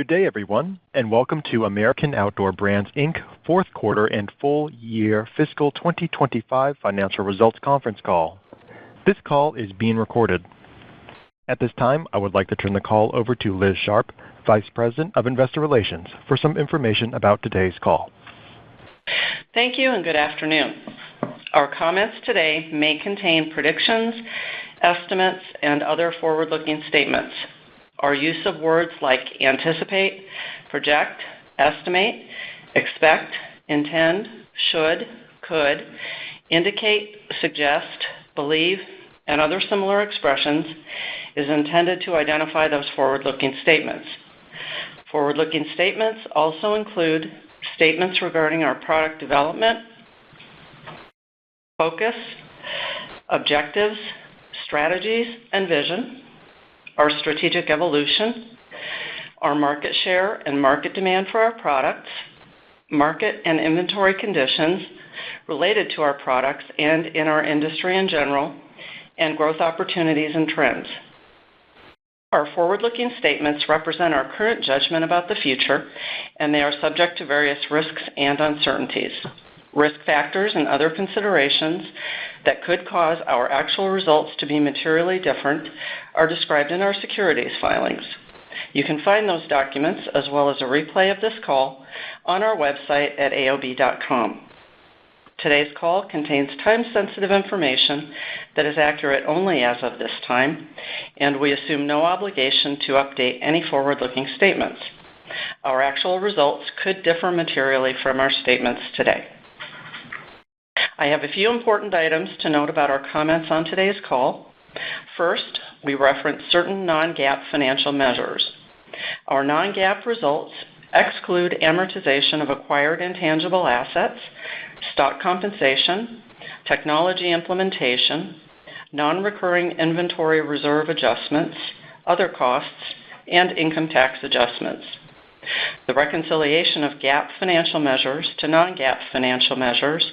Good day, everyone, and welcome to American Outdoor Brands, Inc. fourth quarter and full year fiscal 2025 financial results conference call. This call is being recorded. At this time, I would like to turn the call over to Liz Sharp, Vice President of Investor Relations, for some information about today's call. Thank you and good afternoon. Our comments today may contain predictions, estimates, and other forward-looking statements. Our use of words like anticipate, project, estimate, expect, intend, should, could, indicate, suggest, believe, and other similar expressions is intended to identify those forward-looking statements. Forward-looking statements also include statements regarding our product development, focus, objectives, strategies, and vision, our strategic evolution, our market share and market demand for our products, market and inventory conditions related to our products and in our industry in general, and growth opportunities and trends. Our forward-looking statements represent our current judgment about the future, and they are subject to various risks and uncertainties. Risk factors and other considerations that could cause our actual results to be materially different are described in our securities filings. You can find those documents, as well as a replay of this call, on our website at aob.com. Today's call contains time-sensitive information that is accurate only as of this time, and we assume no obligation to update any forward-looking statements. Our actual results could differ materially from our statements today. I have a few important items to note about our comments on today's call. First, we reference certain non-GAAP financial measures. Our non-GAAP results exclude amortization of acquired intangible assets, stock compensation, technology implementation, non-recurring inventory reserve adjustments, other costs, and income tax adjustments. The reconciliation of GAAP financial measures to non-GAAP financial measures,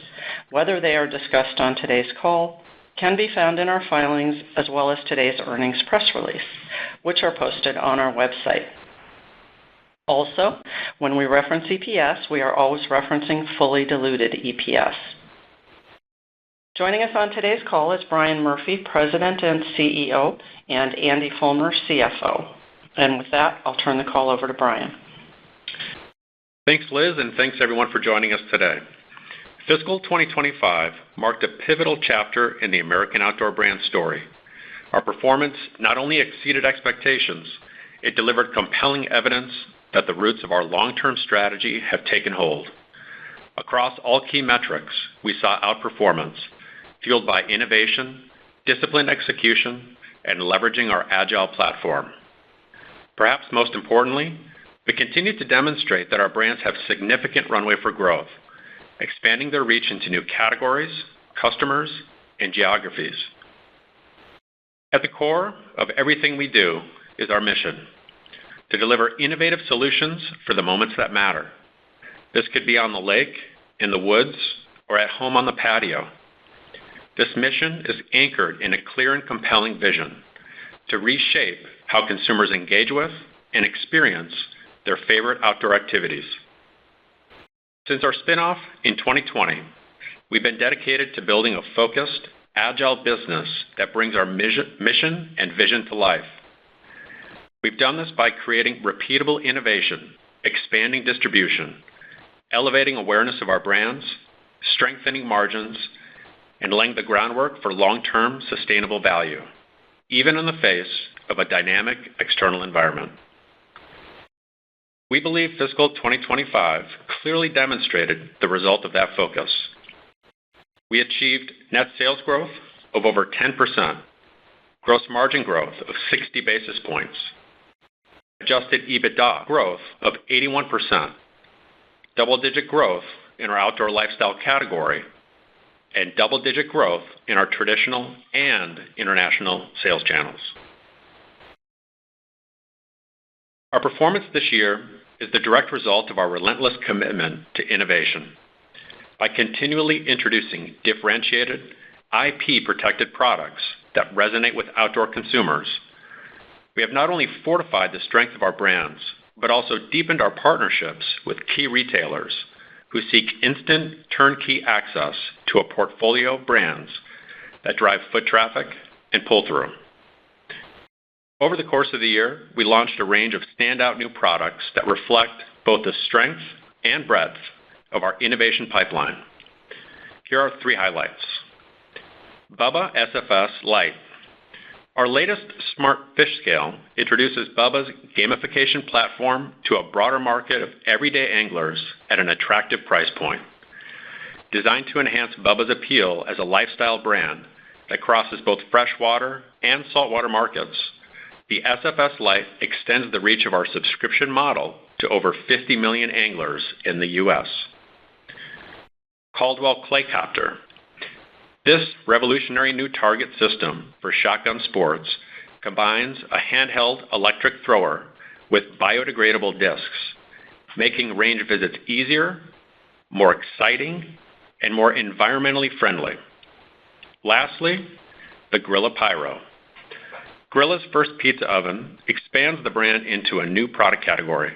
whether they are discussed on today's call, can be found in our filings as well as today's earnings press release, which are posted on our website. Also, when we reference EPS, we are always referencing fully diluted EPS. Joining us on today's call is Brian Murphy, President and CEO, and Andy Fulmer, CFO. And with that, I'll turn the call over to Brian. Thanks, Liz, and thanks everyone for joining us today. Fiscal 2025 marked a pivotal chapter in the American Outdoor Brands story. Our performance not only exceeded expectations, it delivered compelling evidence that the roots of our long-term strategy have taken hold. Across all key metrics, we saw outperformance, fueled by innovation, disciplined execution, and leveraging our agile platform. Perhaps most importantly, we continue to demonstrate that our brands have significant runway for growth, expanding their reach into new categories, customers, and geographies. At the core of everything we do is our mission: to deliver innovative solutions for the moments that matter. This could be on the lake, in the woods, or at home on the patio. This mission is anchored in a clear and compelling vision to reshape how consumers engage with and experience their favorite outdoor activities. Since our spinoff in 2020, we've been dedicated to building a focused, agile business that brings our mission and vision to life. We've done this by creating repeatable innovation, expanding distribution, elevating awareness of our brands, strengthening margins, and laying the groundwork for long-term sustainable value, even in the face of a dynamic external environment. We believe fiscal 2025 clearly demonstrated the result of that focus. We achieved net sales growth of over 10%, gross margin growth of 60 basis points, adjusted EBITDA growth of 81%, double-digit growth in our outdoor lifestyle category, and double-digit growth in our traditional and international sales channels. Our performance this year is the direct result of our relentless commitment to innovation. By continually introducing differentiated, IP-protected products that resonate with outdoor consumers, we have not only fortified the strength of our brands, but also deepened our partnerships with key retailers who seek instant turnkey access to a portfolio of brands that drive foot traffic and pull-through. Over the course of the year, we launched a range of standout new products that reflect both the strength and breadth of our innovation pipeline. Here are 3 highlights. Bubba SFS Lite. Our latest smart fish scale introduces Bubba's gamification platform to a broader market of everyday anglers at an attractive price point. Designed to enhance Bubba's appeal as a lifestyle brand that crosses both freshwater and saltwater markets, the SFS Lite extends the reach of our subscription model to over 50 million anglers in the U.S. Caldwell Claycopter. This revolutionary new target system for shotgun sports combines a handheld electric thrower with biodegradable discs, making range visits easier, more exciting, and more environmentally friendly. Lastly, the Grilla Pyro. Grilla's first pizza oven expands the brand into a new product category.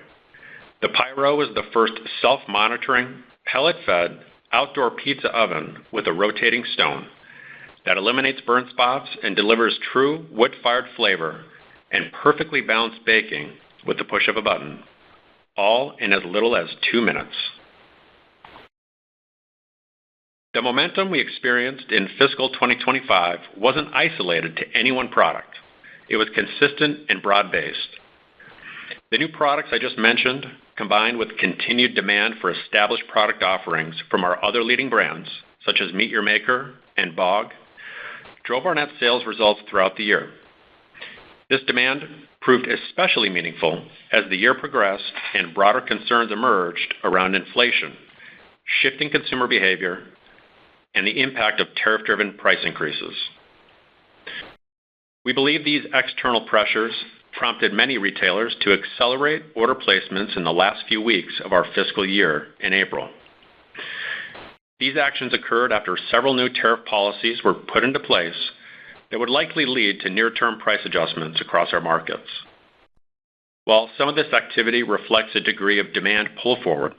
The Pyro is the first self-monitoring, pellet-fed outdoor pizza oven with a rotating stone that eliminates burn spots and delivers true wood-fired flavor and perfectly balanced baking with the push of a button, all in as little as 2 minutes. The momentum we experienced in fiscal 2025 wasn't isolated to any one product. It was consistent and broad-based. The new products I just mentioned, combined with continued demand for established product offerings from our other leading brands, such as Meet Your Maker and Bog, drove our net sales results throughout the year. This demand proved especially meaningful as the year progressed and broader concerns emerged around inflation, shifting consumer behavior, and the impact of tariff-driven price increases. We believe these external pressures prompted many retailers to accelerate order placements in the last few weeks of our fiscal year in April. These actions occurred after several new tariff policies were put into place that would likely lead to near-term price adjustments across our markets. While some of this activity reflects a degree of demand pull forward,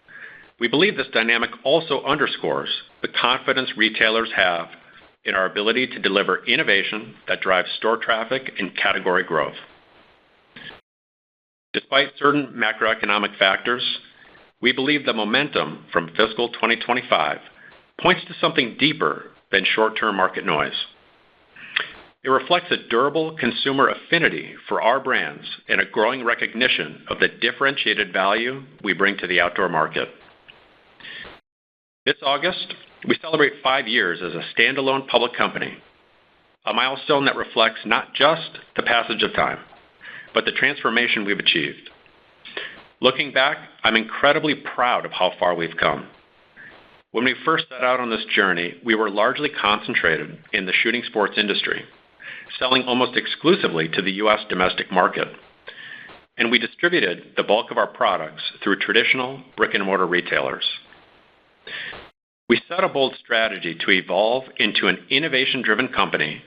we believe this dynamic also underscores the confidence retailers have in our ability to deliver innovation that drives store traffic and category growth. Despite certain macroeconomic factors, we believe the momentum from fiscal 2025 points to something deeper than short-term market noise. It reflects a durable consumer affinity for our brands and a growing recognition of the differentiated value we bring to the outdoor market. This August, we celebrate 5 years as a standalone public company, a milestone that reflects not just the passage of time, but the transformation we've achieved. Looking back, I'm incredibly proud of how far we've come. When we first set out on this journey, we were largely concentrated in the shooting sports industry, selling almost exclusively to the U.S. domestic market, and we distributed the bulk of our products through traditional brick-and-mortar retailers. We set a bold strategy to evolve into an innovation-driven company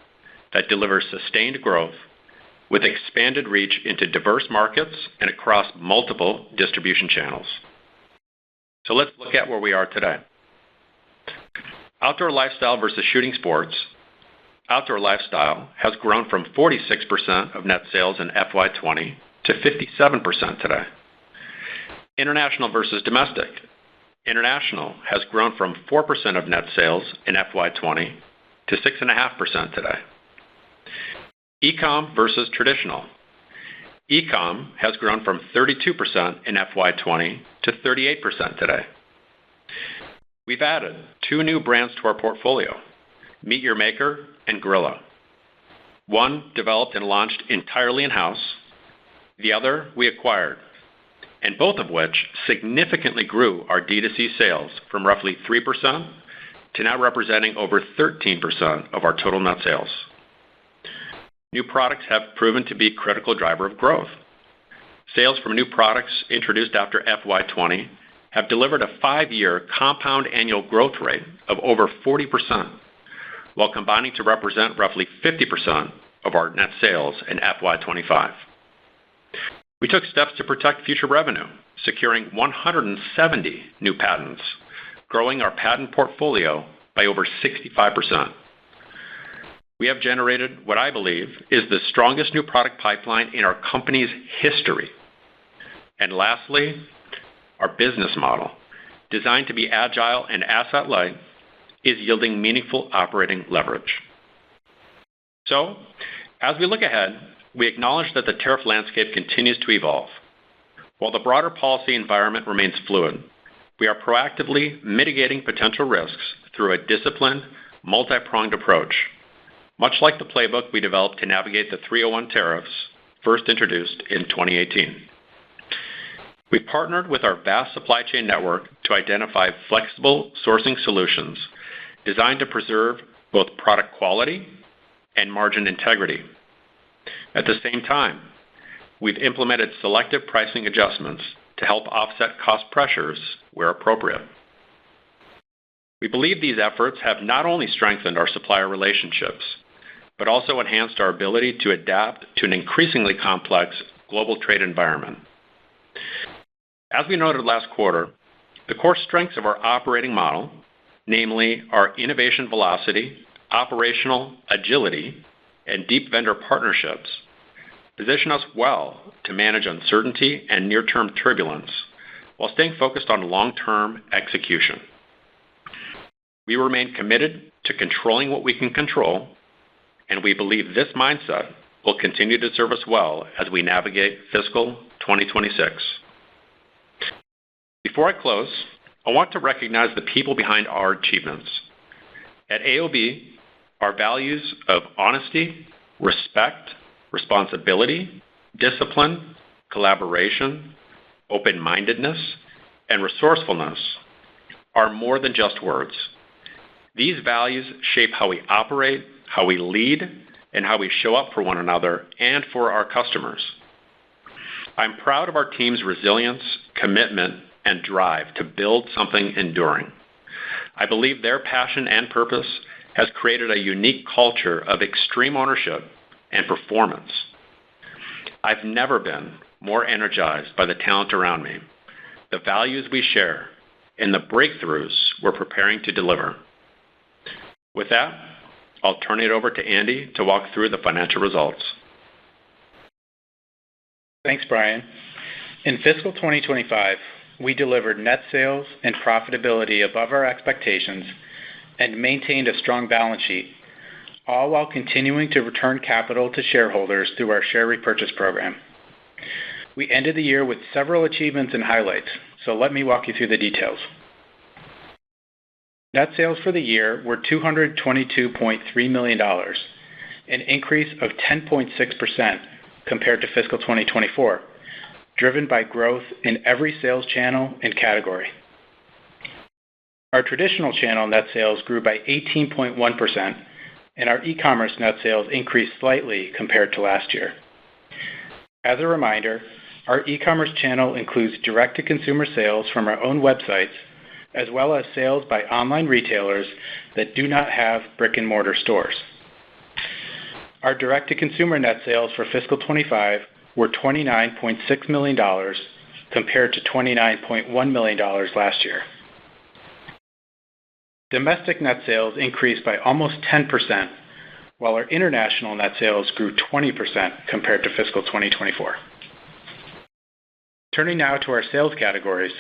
that delivers sustained growth with expanded reach into diverse markets and across multiple distribution channels. So let's look at where we are today. Outdoor lifestyle versus shooting sports. Outdoor lifestyle has grown from 46% of net sales in FY20 to 57% today. International versus domestic. International has grown from 4% of net sales in FY20 to 6.5% today. E-com versus traditional. E-com has grown from 32% in FY20 to 38% today. We've added 2 new brands to our portfolio, Meet Your Maker and Grilla. One developed and launched entirely in-house, the other we acquired, and both of which significantly grew our D2C sales from roughly 3% to now representing over 13% of our total net sales. New products have proven to be a critical driver of growth. Sales from new products introduced after FY20 have delivered a 5-year compound annual growth rate of over 40%, while combining to represent roughly 50% of our net sales in FY25. We took steps to protect future revenue, securing 170 new patents, growing our patent portfolio by over 65%. We have generated what I believe is the strongest new product pipeline in our company's history. And lastly, our business model, designed to be agile and asset-light, is yielding meaningful operating leverage. So, as we look ahead, we acknowledge that the tariff landscape continues to evolve. While the broader policy environment remains fluid, we are proactively mitigating potential risks through a disciplined, multi-pronged approach, much like the playbook we developed to navigate the 301 tariffs first introduced in 2018. We partnered with our vast supply chain network to identify flexible sourcing solutions designed to preserve both product quality and margin integrity. At the same time, we've implemented selective pricing adjustments to help offset cost pressures where appropriate. We believe these efforts have not only strengthened our supplier relationships, but also enhanced our ability to adapt to an increasingly complex global trade environment. As we noted last quarter, the core strengths of our operating model, namely our innovation velocity, operational agility, and deep vendor partnerships, position us well to manage uncertainty and near-term turbulence while staying focused on long-term execution. We remain committed to controlling what we can control, and we believe this mindset will continue to serve us well as we navigate fiscal 2026. Before I close, I want to recognize the people behind our achievements. At AOB, our values of honesty, respect, responsibility, discipline, collaboration, open-mindedness, and resourcefulness are more than just words. These values shape how we operate, how we lead, and how we show up for one another and for our customers. I'm proud of our team's resilience, commitment, and drive to build something enduring. I believe their passion and purpose has created a unique culture of extreme ownership and performance. I've never been more energized by the talent around me, the values we share, and the breakthroughs we're preparing to deliver. With that, I'll turn it over to Andy to walk through the financial results. Thanks, Brian. In fiscal 2025, we delivered net sales and profitability above our expectations and maintained a strong balance sheet, all while continuing to return capital to shareholders through our share repurchase program. We ended the year with several achievements and highlights, so let me walk you through the details. Net sales for the year were $222.3 million, an increase of 10.6% compared to fiscal 2024, driven by growth in every sales channel and category. Our traditional channel net sales grew by 18.1%, and our e-commerce net sales increased slightly compared to last year. As a reminder, our e-commerce channel includes direct-to-consumer sales from our own websites, as well as sales by online retailers that do not have brick-and-mortar stores. Our direct-to-consumer net sales for fiscal 25 were $29.6 million compared to $29.1 million last year. Domestic net sales increased by almost 10%, while our international net sales grew 20% compared to fiscal 2024. Turning now to our sales categories.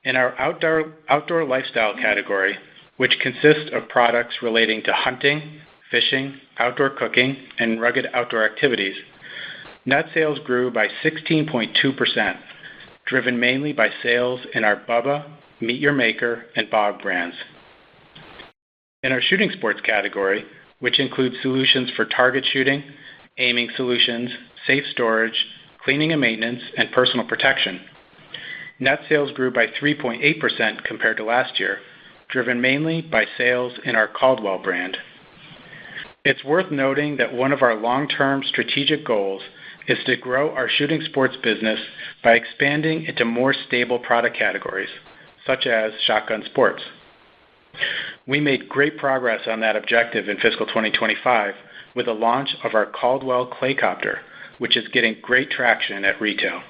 In our outdoor lifestyle category, which consists of products relating to hunting, fishing, outdoor cooking, and rugged outdoor activities, net sales grew by 16.2%, driven mainly by sales in our Bubba, Meet Your Maker, and BOG brands. In our shooting sports category, which includes solutions for target shooting, aiming solutions, safe storage, cleaning and maintenance, and personal protection, net sales grew by 3.8% compared to last year, driven mainly by sales in our Caldwell brand. It's worth noting that one of our long-term strategic goals is to grow our shooting sports business by expanding into more stable product categories, such as shotgun sports. We made great progress on that objective in fiscal 2025 with the launch of our Caldwell Claycopter, which is getting great traction at retail.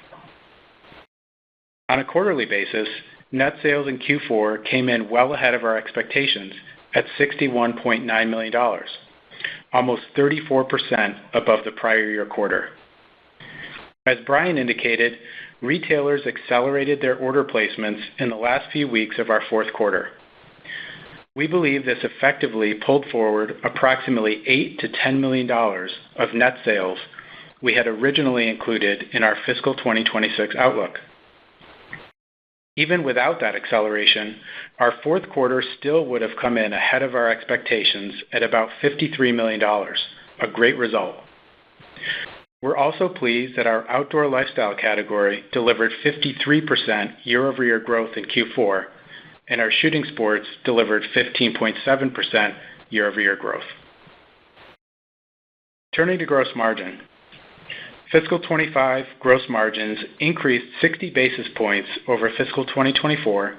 On a quarterly basis, net sales in Q4 came in well ahead of our expectations at $61.9 million, almost 34% above the prior year quarter. As Brian indicated, retailers accelerated their order placements in the last few weeks of our fourth quarter. We believe this effectively pulled forward approximately $8 to $10 million of net sales we had originally included in our fiscal 2026 outlook. Even without that acceleration, our fourth quarter still would have come in ahead of our expectations at about $53 million, a great result. We're also pleased that our outdoor lifestyle category delivered 53% year-over-year growth in Q4, and our shooting sports delivered 15.7% year-over-year growth. Turning to gross margin. Fiscal 25 gross margins increased 60 basis points over fiscal 2024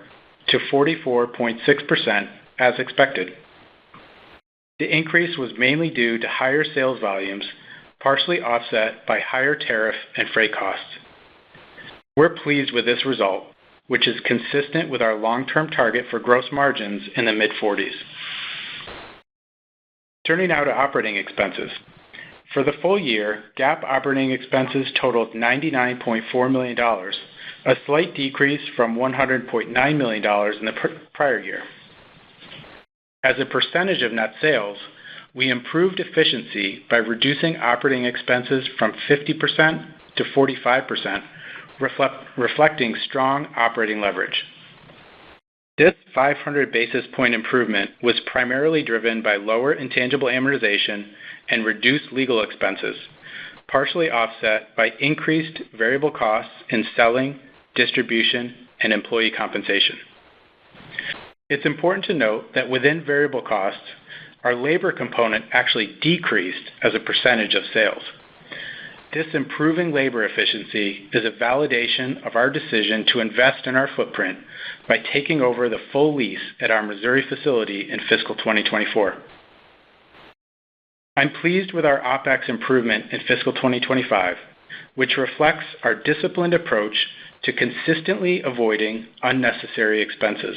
to 44.6% as expected. The increase was mainly due to higher sales volumes, partially offset by higher tariff and freight costs. We're pleased with this result, which is consistent with our long-term target for gross margins in the mid-40s. Turning now to operating expenses. For the full year, GAAP operating expenses totaled $99.4 million, a slight decrease from $100.9 million in the prior year. As a percentage of net sales, we improved efficiency by reducing operating expenses from 50% to 45%, reflecting strong operating leverage. This 500 basis point improvement was primarily driven by lower intangible amortization and reduced legal expenses, partially offset by increased variable costs in selling, distribution, and employee compensation. It's important to note that within variable costs, our labor component actually decreased as a percentage of sales. This improving labor efficiency is a validation of our decision to invest in our footprint by taking over the full lease at our Missouri facility in fiscal 2024. I'm pleased with our OpEx improvement in fiscal 2025, which reflects our disciplined approach to consistently avoiding unnecessary expenses.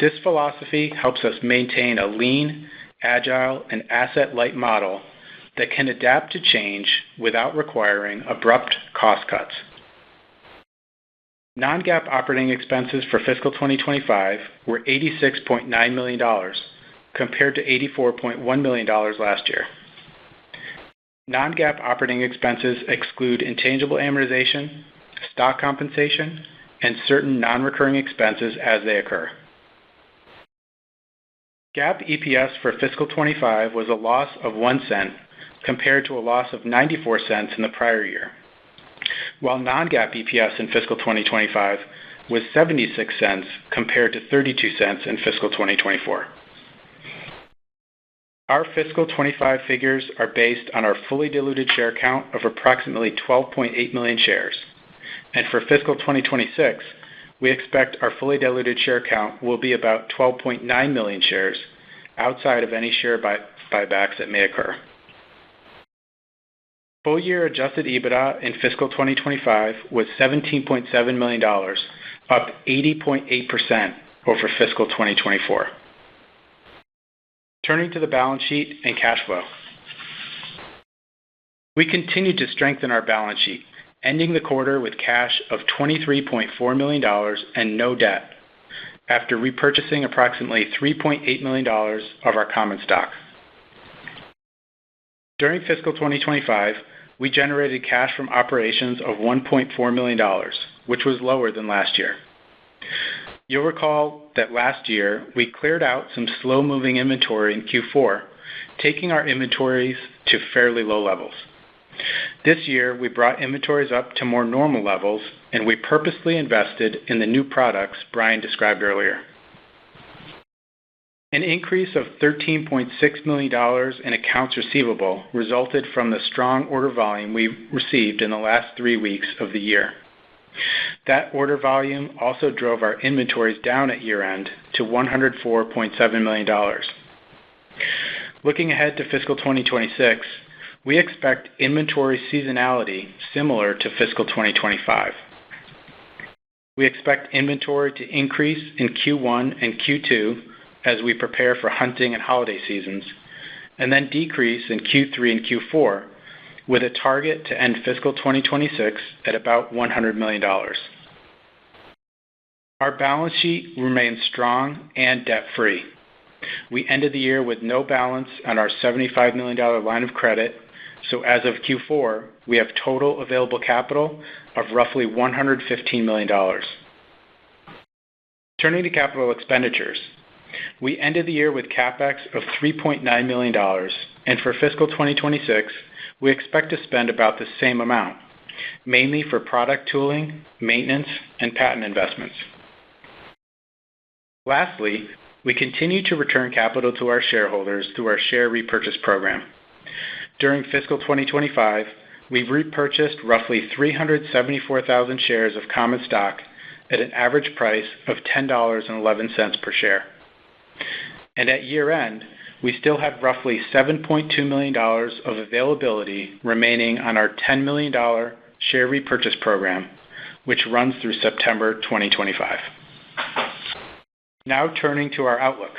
This philosophy helps us maintain a lean, agile, and asset-light model that can adapt to change without requiring abrupt cost cuts. Non-GAAP operating expenses for fiscal 2025 were $86.9 million, compared to $84.1 million last year. Non-GAAP operating expenses exclude intangible amortization, stock compensation, and certain non-recurring expenses as they occur. GAAP EPS for fiscal 25 was a loss of 1 cent, compared to a loss of 94 cents in the prior year, while non-GAAP EPS in fiscal 2025 was 76 cents compared to 32 cents in fiscal 2024. Our fiscal 25 figures are based on our fully diluted share count of approximately 12.8 million shares, and for fiscal 2026, we expect our fully diluted share count will be about 12.9 million shares outside of any share buybacks that may occur. Full-year adjusted EBITDA in fiscal 2025 was $17.7 million, up 80.8% over fiscal 2024. Turning to the balance sheet and cash flow. We continued to strengthen our balance sheet, ending the quarter with cash of $23.4 million and no debt, after repurchasing approximately $3.8 million of our common stock. During fiscal 2025, we generated cash from operations of $1.4 million, which was lower than last year. You'll recall that last year we cleared out some slow-moving inventory in Q4, taking our inventories to fairly low levels. This year, we brought inventories up to more normal levels, and we purposely invested in the new products Brian described earlier. An increase of $13.6 million in accounts receivable resulted from the strong order volume we received in the last 3 weeks of the year. That order volume also drove our inventories down at year-end to $104.7 million. Looking ahead to fiscal 2026, we expect inventory seasonality similar to fiscal 2025. We expect inventory to increase in Q1 and Q2 as we prepare for hunting and holiday seasons, and then decrease in Q3 and Q4 with a target to end fiscal 2026 at about $100 million. Our balance sheet remains strong and debt-free. We ended the year with no balance on our $75 million line of credit, so as of Q4, we have total available capital of roughly $115 million. Turning to capital expenditures, we ended the year with CapEx of $3.9 million, and for fiscal 2026, we expect to spend about the same amount, mainly for product tooling, maintenance, and patent investments. Lastly, we continue to return capital to our shareholders through our share repurchase program. During fiscal 2025, we've repurchased roughly 374,000 shares of common stock at an average price of $10.11 per share. And at year-end, we still have roughly $7.2 million of availability remaining on our $10 million share repurchase program, which runs through September 2025. Now turning to our outlook.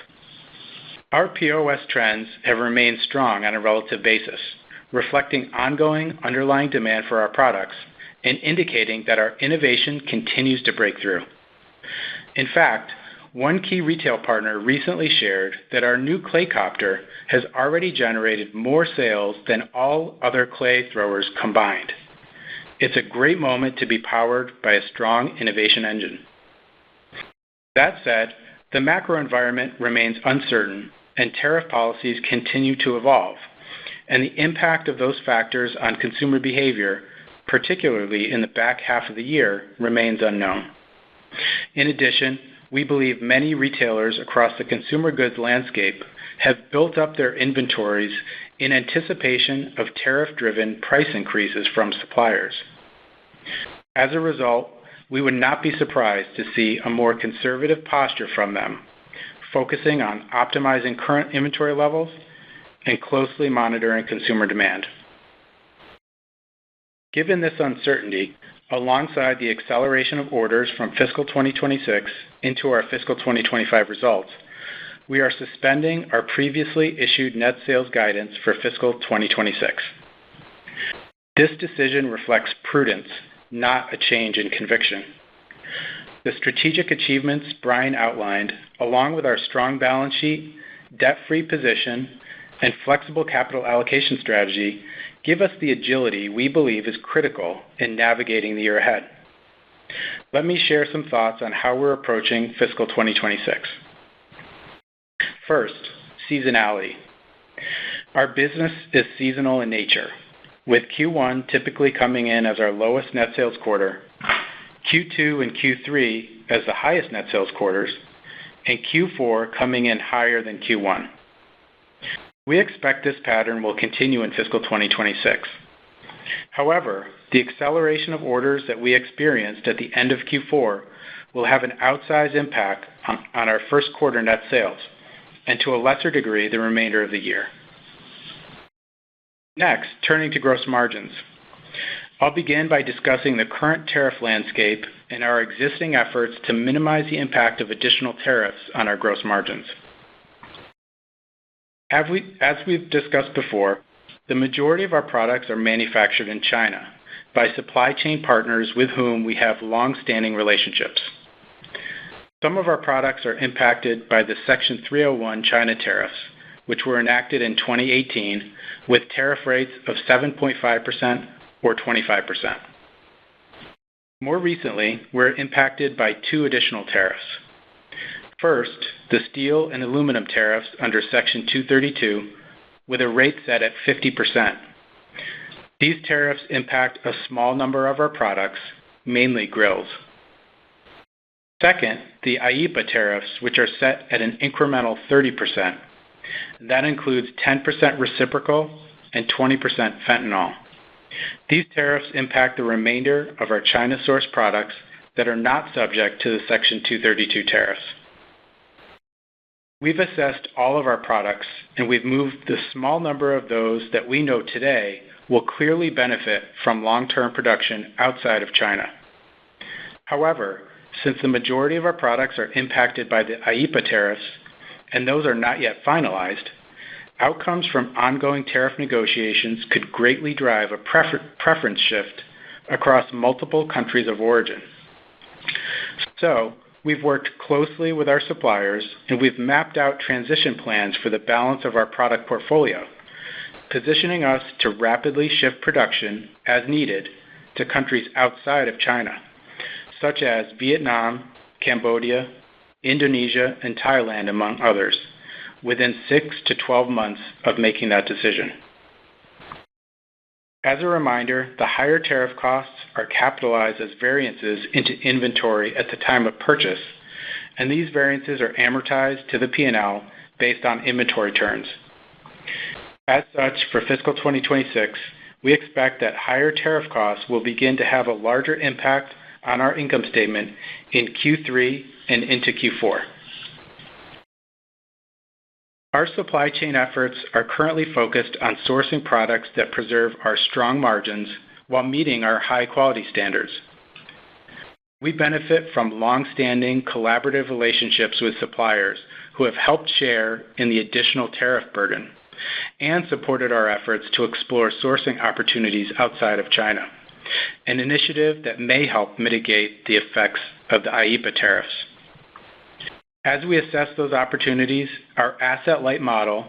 Our POS trends have remained strong on a relative basis, reflecting ongoing underlying demand for our products and indicating that our innovation continues to break through. In fact, one key retail partner recently shared that our new clay copter has already generated more sales than all other clay throwers combined. It's a great moment to be powered by a strong innovation engine. That said, the macro environment remains uncertain and tariff policies continue to evolve, and the impact of those factors on consumer behavior, particularly in the back half of the year, remains unknown. In addition, we believe many retailers across the consumer goods landscape have built up their inventories in anticipation of tariff-driven price increases from suppliers. As a result, we would not be surprised to see a more conservative posture from them, focusing on optimizing current inventory levels and closely monitoring consumer demand. Given this uncertainty, alongside the acceleration of orders from fiscal 2026 into our fiscal 2025 results, we are suspending our previously issued net sales guidance for fiscal 2026. This decision reflects prudence, not a change in conviction. The strategic achievements Brian outlined, along with our strong balance sheet, debt-free position, and flexible capital allocation strategy, give us the agility we believe is critical in navigating the year ahead. Let me share some thoughts on how we're approaching fiscal 2026. First, seasonality. Our business is seasonal in nature, with Q1 typically coming in as our lowest net sales quarter, Q2 and Q3 as the highest net sales quarters, and Q4 coming in higher than Q1. We expect this pattern will continue in fiscal 2026. However, the acceleration of orders that we experienced at the end of Q4 will have an outsized impact on our first quarter net sales, and to a lesser degree, the remainder of the year. Next, turning to gross margins. I'll begin by discussing the current tariff landscape and our existing efforts to minimize the impact of additional tariffs on our gross margins. As we've discussed before, the majority of our products are manufactured in China by supply chain partners with whom we have long-standing relationships. Some of our products are impacted by the Section 301 China tariffs, which were enacted in 2018 with tariff rates of 7.5% or 25%. More recently, we're impacted by two additional tariffs. First, the steel and aluminum tariffs under Section 232, with a rate set at 50%. These tariffs impact a small number of our products, mainly grills. Second, the IEEPA tariffs, which are set at an incremental 30%. That includes 10% reciprocal and 20% fentanyl. These tariffs impact the remainder of our China-sourced products that are not subject to the Section 232 tariffs. We've assessed all of our products, and we've moved the small number of those that we know today will clearly benefit from long-term production outside of China. However, since the majority of our products are impacted by the IEEPA tariffs, and those are not yet finalized, outcomes from ongoing tariff negotiations could greatly drive a preference shift across multiple countries of origin. So, we've worked closely with our suppliers, and we've mapped out transition plans for the balance of our product portfolio, positioning us to rapidly shift production as needed to countries outside of China, such as Vietnam, Cambodia, Indonesia, and Thailand, among others, within 6 to 12 months of making that decision. As a reminder, the higher tariff costs are capitalized as variances into inventory at the time of purchase, and these variances are amortized to the P&L based on inventory turns. As such, for fiscal 2026, we expect that higher tariff costs will begin to have a larger impact on our income statement in Q3 and into Q4. Our supply chain efforts are currently focused on sourcing products that preserve our strong margins while meeting our high-quality standards. We benefit from long-standing collaborative relationships with suppliers who have helped share in the additional tariff burden and supported our efforts to explore sourcing opportunities outside of China, an initiative that may help mitigate the effects of the IEEPA tariffs. As we assess those opportunities, our asset-light model,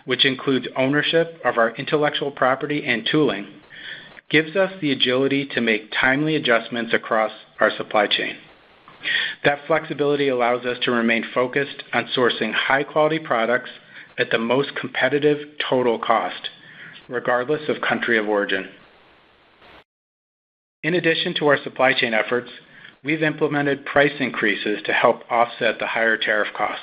which includes ownership of our intellectual property and tooling, gives us the agility to make timely adjustments across our supply chain. That flexibility allows us to remain focused on sourcing high-quality products at the most competitive total cost, regardless of country of origin. In addition to our supply chain efforts, we've implemented price increases to help offset the higher tariff costs.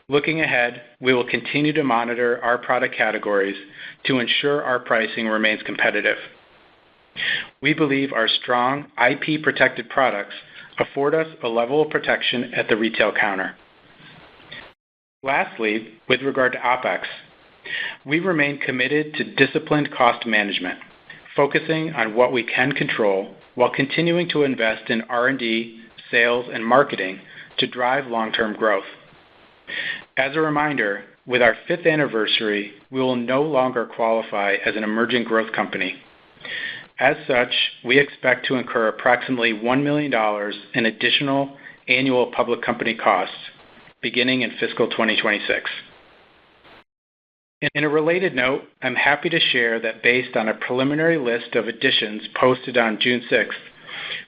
Looking ahead, we will continue to monitor our product categories to ensure our pricing remains competitive. We believe our strong IP-protected products afford us a level of protection at the retail counter. Lastly, with regard to OpEx, we remain committed to disciplined cost management, focusing on what we can control while continuing to invest in R&D, sales, and marketing to drive long-term growth. As a reminder, with our 5th anniversary, we will no longer qualify as an emerging growth company. As such, we expect to incur approximately $1 million in additional annual public company costs beginning in fiscal 2026. In a related note, I'm happy to share that based on a preliminary list of additions posted on June 6th,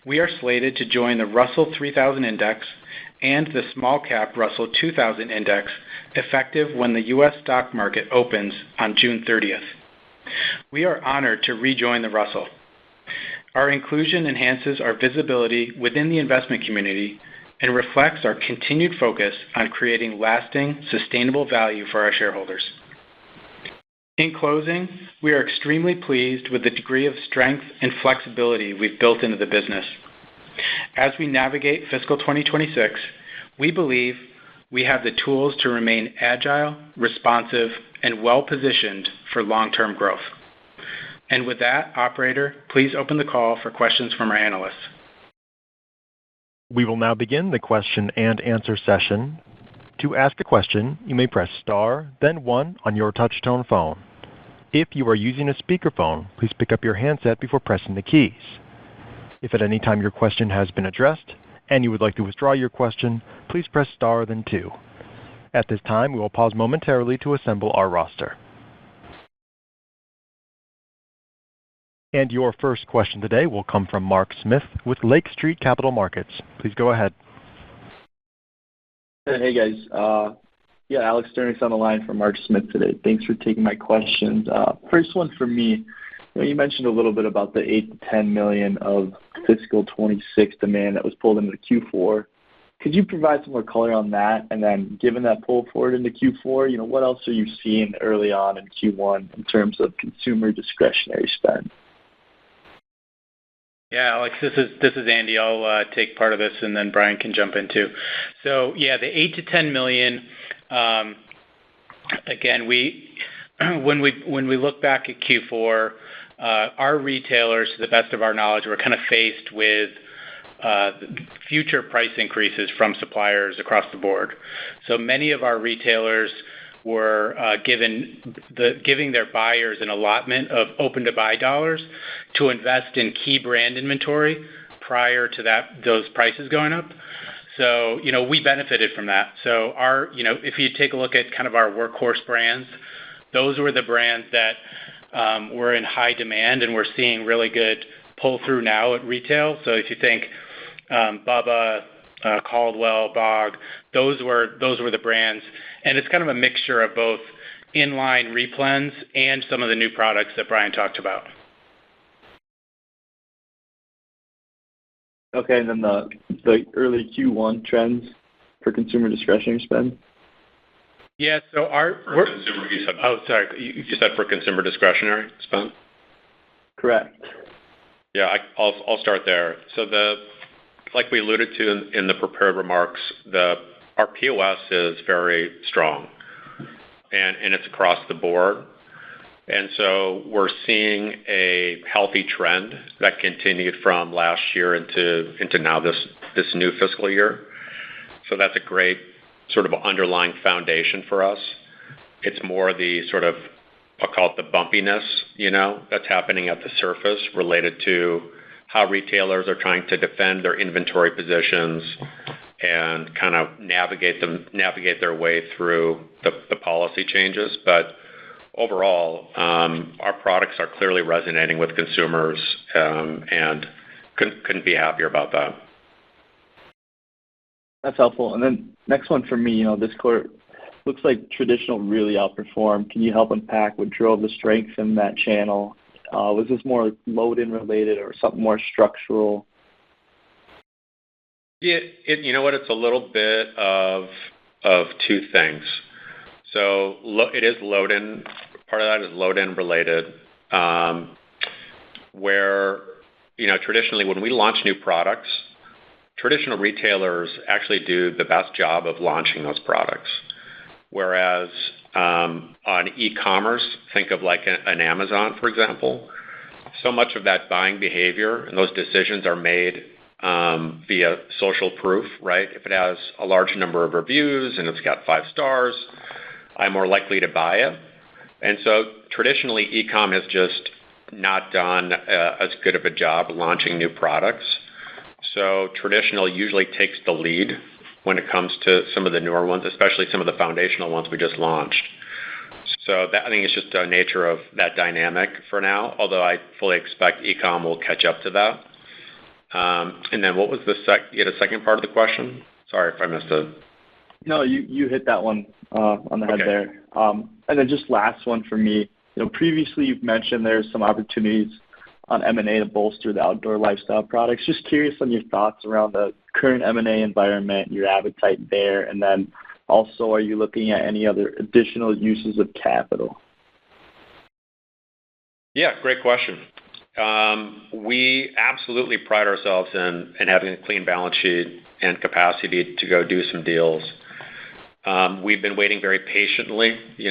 we are slated to join the Russell 3000 Index and the Small Cap Russell 2000 Index effective when the U.S. stock market opens on June 30th. We are honored to rejoin the Russell. Our inclusion enhances our visibility within the investment community and reflects our continued focus on creating lasting, sustainable value for our shareholders. In closing, we are extremely pleased with the degree of strength and flexibility we've built into the business. As we navigate fiscal 2026, we believe we have the tools to remain agile, responsive, and well-positioned for long-term growth. And with that, operator, please open the call for questions from our analysts. We will now begin the question and answer session. To ask a question, you may press star, then 1 on your touch-tone phone. If you are using a speakerphone, please pick up your handset before pressing the keys. If at any time your question has been addressed and you would like to withdraw your question, please press star, then 2. At this time, we will pause momentarily to assemble our roster. And your first question today will come from Mark Smith with Lake Street Capital Markets. Please go ahead. Hey, guys. Alex Sternick's on the line for Mark Smith today. Thanks for taking my questions. First one for me, you mentioned a little bit about the $8 to $10 million of fiscal 26 demand that was pulled into Q4. Could you provide some more color on that? And then given that pull forward into Q4, what else are you seeing early on in Q1 in terms of consumer discretionary spend? Yeah, Alex, this is Andy. I'll take part of this, and then Brian can jump in too. So yeah, the $8 to $10 million. Again, when we look back at Q4, our retailers, to the best of our knowledge, were kind of faced with future price increases from suppliers across the board. So many of our retailers were giving their buyers an allotment of open-to-buy dollars to invest in key brand inventory prior to those prices going up. So, we benefited from that. So if you take a look at kind of our workhorse brands, those were the brands that were in high demand, and we're seeing really good pull-through now at retail. So if you think Bubba, Caldwell, Bog, those were the brands. And it's kind of a mixture of both inline replens and some of the new products that Brian talked about. Okay, and then the early Q1 trends for consumer discretionary spend? Yeah, so For consumer, you said. Oh, sorry. You said for consumer discretionary spend? Correct. Yeah, I'll start there. So like we alluded to in the prepared remarks, our POS is very strong, and it's across the board. And so we're seeing a healthy trend that continued from last year into now this new fiscal year. So that's a great sort of underlying foundation for us. It's more the sort of, I'll call it the bumpiness, that's happening at the surface related to how retailers are trying to defend their inventory positions and kind of navigate their way through the policy changes. But overall, our products are clearly resonating with consumers, and couldn't be happier about that. That's helpful. And then next one for me, this quarter looks like traditional really outperformed. Can you help unpack what drove the strength in that channel? Was this more load-in related or something more structural? Yeah, you know what? It's a little bit of two things. So it is load-in. Part of that is load-in related, where traditionally when we launch new products, traditional retailers actually do the best job of launching those products. Whereas on e-commerce, think of like an Amazon, for example, so much of that buying behavior and those decisions are made via social proof, right? If it has a large number of reviews and it's got 5 stars, I'm more likely to buy it. And so traditionally, e-com has just not done as good of a job launching new products. So traditional usually takes the lead when it comes to some of the newer ones, especially some of the foundational ones we just launched. So I think it's just the nature of that dynamic for now, although I fully expect e-com will catch up to that. And then what was the second part of the question? Sorry if I missed it. No, you hit that one on the head there. And then just last one for me. Previously you've mentioned there's some opportunities on M&A to bolster the outdoor lifestyle products. Just curious on your thoughts around the current M&A environment, your appetite there, and then also, are you looking at any other additional uses of capital? Yeah, great question. We absolutely pride ourselves in having a clean balance sheet and capacity to go do some deals. We've been waiting very patiently. We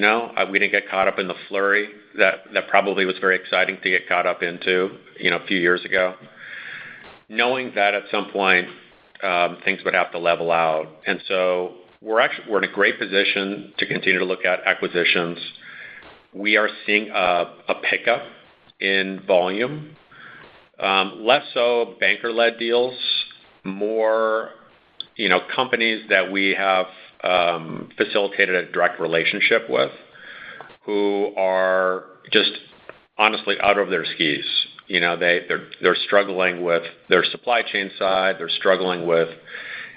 didn't get caught up in the flurry that probably was very exciting to get caught up into, a few years ago, knowing that at some point things would have to level out. And so we're in a great position to continue to look at acquisitions. We are seeing a pickup in volume, less so banker-led deals, more companies that we have facilitated a direct relationship with, who are just honestly out of their skis. They're struggling with their supply chain side. They're struggling with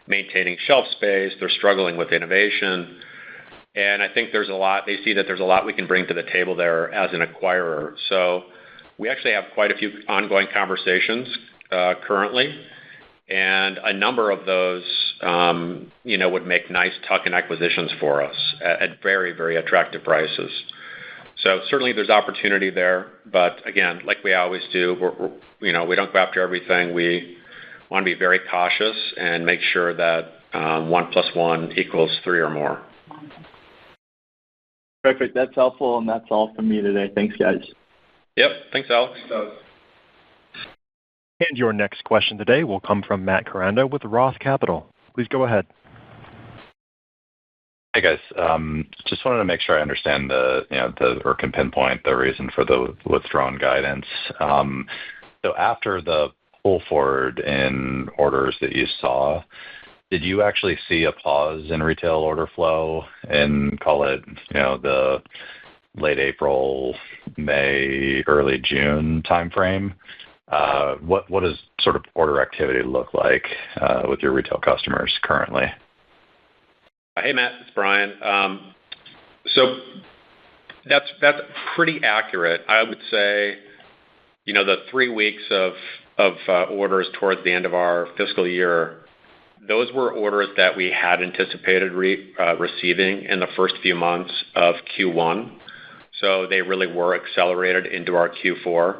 maintaining shelf space. They're struggling with innovation. And I think they see that there's a lot we can bring to the table there as an acquirer. So we actually have quite a few ongoing conversations currently. And a number of those, would make nice tuck-in acquisitions for us at very, very attractive prices. So certainly there's opportunity there, but again, like we always do, we don't go after everything. We want to be very cautious and make sure that 1 + 1 = 3 or more. Perfect. That's helpful, and that's all from me today. Thanks, guys. Yep. Thanks, Alex. And your next question today will come from Matt Koranda with Roth Capital. Please go ahead. Hey, guys. Just wanted to make sure I understand or can pinpoint the reason for the withdrawn guidance. So after the pull forward in orders that you saw, did you actually see a pause in retail order flow in, call it, the late April, May, early June timeframe? What does sort of order activity look like with your retail customers currently? Hey, Matt, it's Brian. So that's pretty accurate. I would say, the 3 weeks of orders towards the end of our fiscal year, those were orders that we had anticipated receiving in the first few months of Q1. So they really were accelerated into our Q4.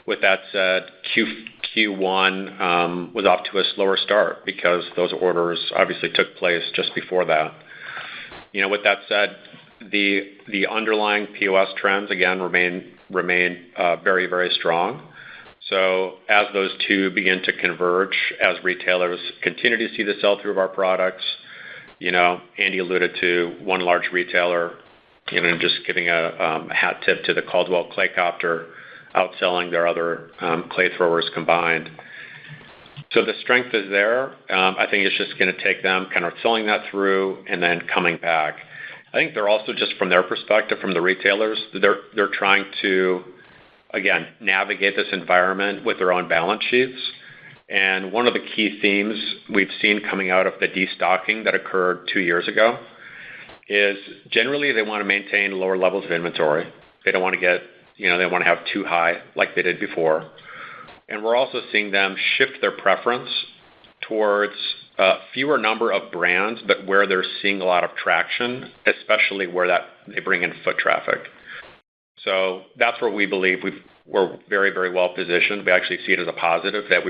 With that said, Q1 was off to a slower start because those orders obviously took place just before that. With that said, the underlying POS trends again remain very, very strong. So as those two begin to converge, as retailers continue to see the sell-through of our products, Andy alluded to one large retailer, just giving a hat tip to the Caldwell Clay Copter, outselling their other clay throwers combined. So the strength is there. I think it's just going to take them kind of selling that through and then coming back. I think they're also just from their perspective, from the retailers, they're trying to, again, navigate this environment with their own balance sheets. And one of the key themes we've seen coming out of the destocking that occurred 2 years ago is generally they want to maintain lower levels of inventory. They don't want to get, they don't want to have too high like they did before. And we're also seeing them shift their preference towards a fewer number of brands, but where they're seeing a lot of traction, especially where they bring in foot traffic. So that's where we believe we're very, very well positioned. We actually see it as a positive that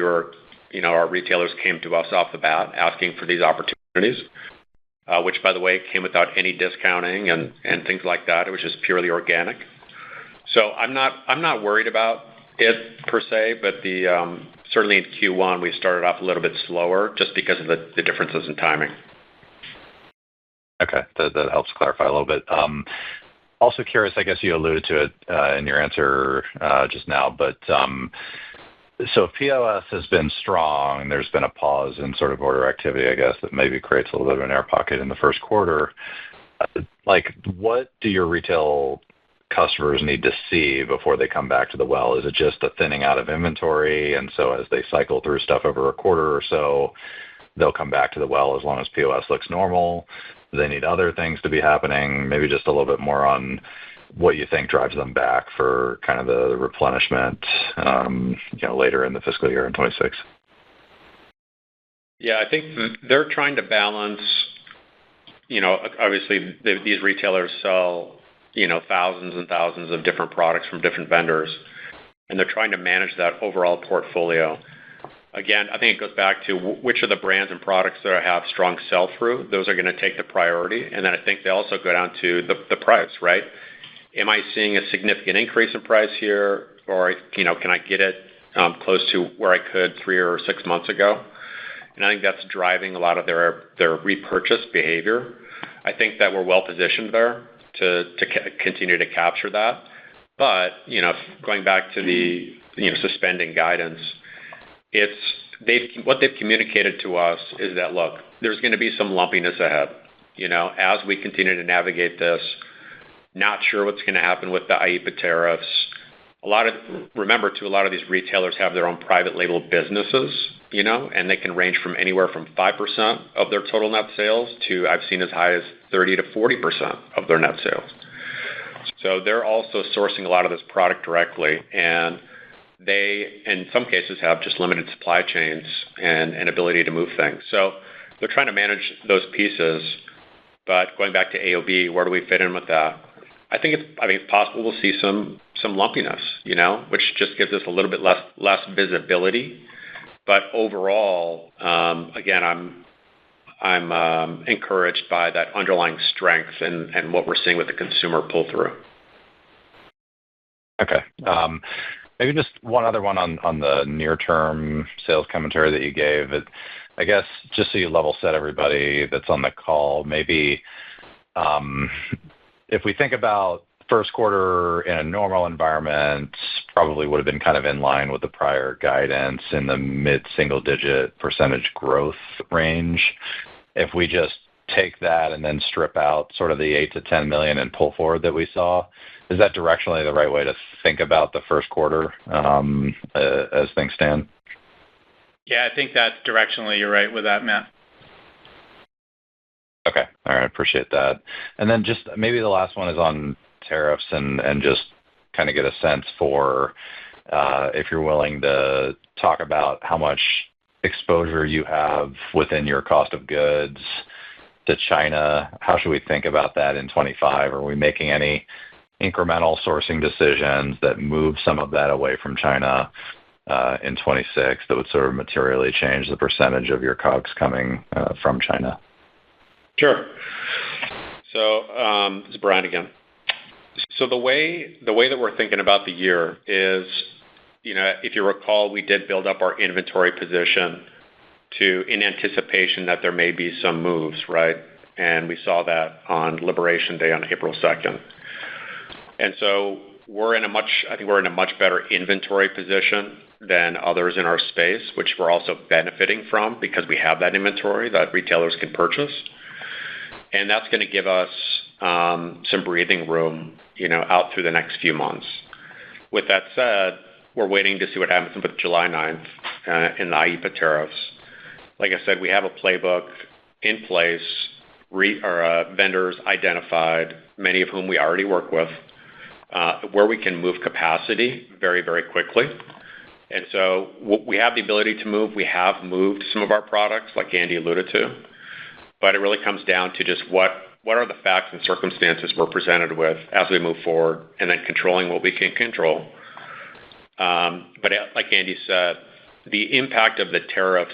our retailers came to us off the bat asking for these opportunities, which, by the way, came without any discounting and things like that. It was just purely organic. So I'm not worried about it per se, but certainly in Q1 we started off a little bit slower just because of the differences in timing. Okay, that helps clarify a little bit. Also curious, I guess you alluded to it in your answer just now, but so POS has been strong. There's been a pause in sort of order activity, I guess, that maybe creates a little bit of an air pocket in the first quarter. What do your retail customers need to see before they come back to the well? Is it just a thinning out of inventory, and so as they cycle through stuff over a quarter or so, they'll come back to the well as long as POS looks normal? Do they need other things to be happening? Maybe just a little bit more on what you think drives them back for kind of the replenishment later in the fiscal year in 26. Yeah, I think they're trying to balance, obviously these retailers sell thousands and thousands of different products from different vendors, and they're trying to manage that overall portfolio. Again, I think it goes back to which of the brands and products that have strong sell-through, those are going to take the priority. And then I think they also go down to the price, right? Am I seeing a significant increase in price here, or can I get it close to where I could 3 or 6 months ago? And I think that's driving a lot of their repurchase behavior. I think that we're well positioned there to continue to capture that. But, going back to the, suspending guidance, what they've communicated to us is that, look, there's going to be some lumpiness ahead. As we continue to navigate this, not sure what's going to happen with the IEEPA tariffs. Remember too, a lot of these retailers have their own private label businesses, and they can range from anywhere from 5% of their total net sales to, I've seen as high as 30 to 40% of their net sales. So they're also sourcing a lot of this product directly, and they, in some cases, have just limited supply chains and ability to move things. So they're trying to manage those pieces. But going back to AOB, where do we fit in with that? I think it's possible we'll see some lumpiness, which just gives us a little bit less visibility. But overall, again, I'm encouraged by that underlying strength and what we're seeing with the consumer pull through. Okay. Maybe just one other one on the near-term sales commentary that you gave. I guess just so you level set everybody that's on the call, maybe if we think about first quarter in a normal environment, probably would have been kind of in line with the prior guidance in the mid-single-digit percentage growth range. If we just take that and then strip out sort of the $8 to $10 million in pull forward that we saw, is that directionally the right way to think about the first quarter as things stand? Yeah, I think that's directionally you're right with that, Matt. Okay. All right. Appreciate that. And then just maybe the last one is on tariffs and just kind of get a sense for if you're willing to talk about how much exposure you have within your cost of goods to China. How should we think about that in 25? Are we making any incremental sourcing decisions that move some of that away from China in 26 that would sort of materially change the percentage of your COGS coming from China? Sure. So this is Brian again. So the way that we're thinking about the year is, if you recall, we did build up our inventory position in anticipation that there may be some moves, right? And we saw that on Liberation Day on April 2nd. And so we're in a much better inventory position than others in our space, which we're also benefiting from because we have that inventory that retailers can purchase. And that's going to give us some breathing room, out through the next few months. With that said, we're waiting to see what happens with July 9th in the IEEPA tariffs. Like I said, we have a playbook in place, vendors identified, many of whom we already work with, where we can move capacity very, very quickly. And so we have the ability to move. We have moved some of our products, like Andy alluded to. But it really comes down to just what are the facts and circumstances we're presented with as we move forward, and then controlling what we can control. But like Andy said, the impact of the tariffs,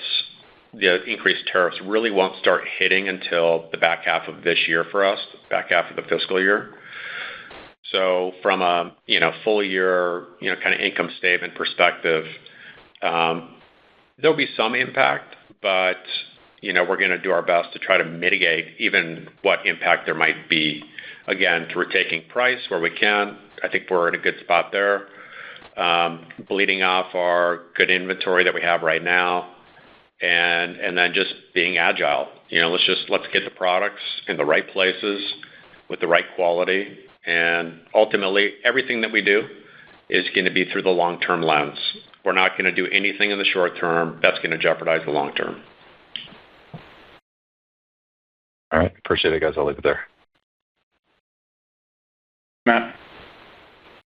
the increased tariffs, really won't start hitting until the back half of this year for us, back half of the fiscal year. So from a full year kind of income statement perspective, there'll be some impact, but we're going to do our best to try to mitigate even what impact there might be. Again, through taking price where we can. I think we're in a good spot there. Bleeding off our good inventory that we have right now, and then just being agile. Let's get the products in the right places with the right quality, and ultimately everything that we do is going to be through the long-term lens. We're not going to do anything in the short term that's going to jeopardize the long term. All right. Appreciate it, guys. I'll leave it there. Matt.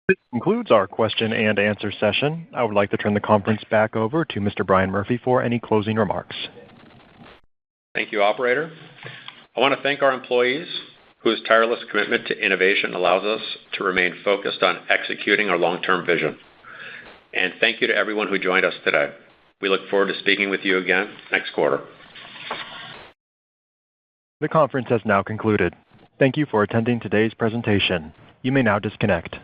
This concludes our question and answer session. I would like to turn the conference back over to Mr. Brian Murphy for any closing remarks. Thank you, operator. I want to thank our employees whose tireless commitment to innovation allows us to remain focused on executing our long-term vision. And thank you to everyone who joined us today. We look forward to speaking with you again next quarter. The conference has now concluded. Thank you for attending today's presentation. You may now disconnect.